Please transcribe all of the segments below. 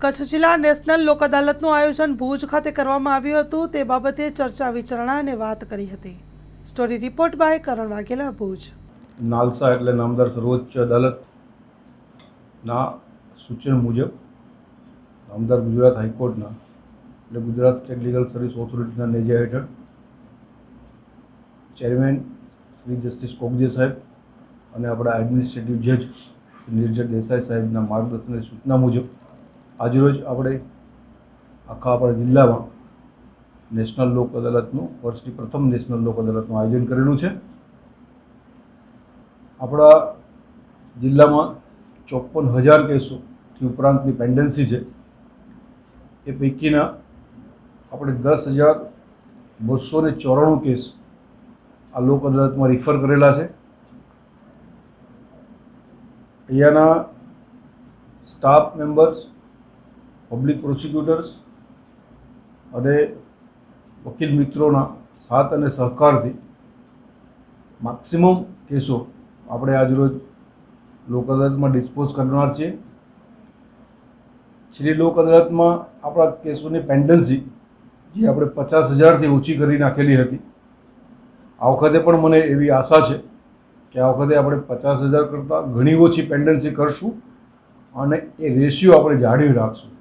કચ્છ જિલ્લા નેશનલ લોક અદાલતનું આયોજન ભુજ ખાતે કરવામાં આવ્યું હતું। તે બાબતે ચર્ચા વિચારણા અને વાત કરી હતી। Story report by Karan Vaghela, Bhuj. NALSA એટલે નામદાર સર્વોચ્ચ અદાલતના સૂચન મુજબ નામદાર ગુજરાત હાઈકોર્ટના એટલે ગુજરાત સ્ટેટ લીગલ સર્વિસ ઓથોરિટીના નેજા હેઠળ ચેરમેન શ્રી જસ્ટિસ કોગજે સાહેબ અને આપણા એડમિનિસ્ટ્રેટિવ જજ શ્રી નિર્જર દેસાઈ સાહેબના માર્ગદર્શન અને સૂચના મુજબ આજરોજ આપણે આખા આપણા જિલ્લામાં નેશનલ લોક અદાલતનું વર્ષની પ્રથમ નેશનલ લોક અદાલતનું આયોજન કરેલું છે। આપણા જિલ્લામાં 54,000 કેસોથી ઉપરાંતની પેન્ડન્સી છે। એ પૈકીના આપણે 10,294 કેસ આ લોક અદાલતમાં રિફર કરેલા છે। અહીંયાના સ્ટાફ મેમ્બર્સ, પબ્લિક પ્રોસિક્યુટર્સ અને વકીલ મિત્રોના સાથ અને સહકારથી મેક્સિમમ કેસો આપણે આજરોજ લોક અદાલતમાં ડિસ્પોઝ કરનાર છીએ। છેલ્લી લોક અદાલતમાં આપણા કેસોની પેન્ડન્સી જે આપણે 50,000થી ઓછી કરી નાખેલી હતી। આ વખતે પણ મને એવી આશા છે કે આ વખતે આપણે 50,000 કરતાં ઘણી ઓછી પેન્ડન્સી કરશું અને એ રેશિયો આપણે જાળવી રાખશું।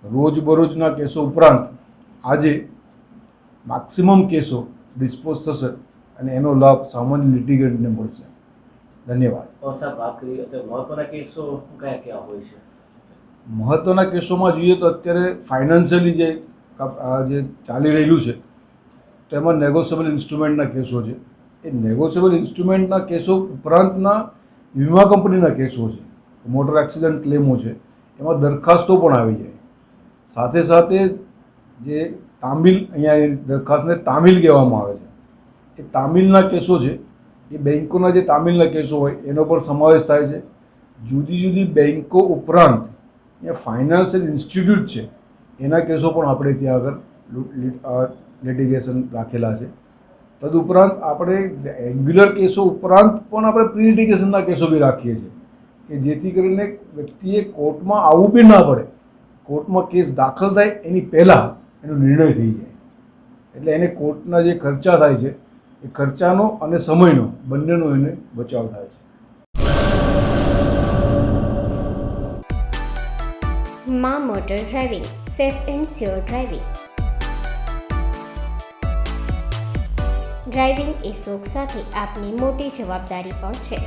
રોજબરોજના કેસો ઉપરાંત આજે મેક્સિમમ કેસો ડિસ્પોઝ થશે અને એનો લાભ સામાન્ય લિટિગન્ટને મળશે। ધન્યવાદ। સાહેબ, વાત કરીએ તો મહત્વના કેસો કયા કયા હોય છે? મહત્ત્વના કેસોમાં જોઈએ તો અત્યારે ફાઇનાન્શિયલી જે ચાલી રહેલું છે તેમાં નેગોશિયેબલ ઇન્સ્ટ્રુમેન્ટના કેસો છે। એ નેગોશિયેબલ ઇન્સ્ટ્રુમેન્ટના કેસો ઉપરાંતના વીમા કંપનીના કેસો છે, મોટર એક્સિડન્ટ ક્લેમો છે, એમાં દરખાસ્તો પણ આવી જાય। સાથે સાથે જે તામિલ, અહીંયા એ દરખાસ્તને તામિલ કહેવામાં આવે છે, એ તામિલના કેસો છે, એ બેન્કોના જે તામિલના કેસો હોય એનો પણ સમાવેશ થાય છે। જુદી જુદી બેન્કો ઉપરાંત અહીંયા ફાઇનાન્શિયલ ઇન્સ્ટિટ્યૂટ છે એના કેસો પણ આપણે ત્યાં આગળ લિટિગેશન રાખેલા છે। તદુપરાંત આપણે રેગ્યુલર કેસો ઉપરાંત પણ આપણે પ્રી લિટિગેશનના કેસો બી રાખીએ છીએ કે જેથી કરીને વ્યક્તિએ કોર્ટમાં આવવું બી ના પડે, કોર્ટમાં કેસ દાખલ થાય એની પહેલાં એનો નિર્ણય થઈ જાય, એટલે એને કોર્ટના જે ખર્ચા થાય છે એ ખર્ચાનો અને સમયનો બંનેનો એને બચાવ થાય છે। માં motor driving, safe and sure driving. Driving એ શોખ સાથે આપની મોટી જવાબદારી પણ છે।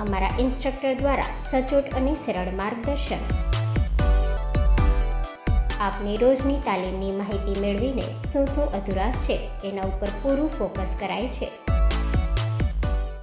અમારા ઇન્સ્ટ્રક્ટર દ્વારા સચોટ અને સરળ માર્ગદર્શન આપની રોજની તાલીમની માહિતી મેળવીને શું અધુરાશ છે એના ઉપર પૂરું ફોકસ કરાય છે।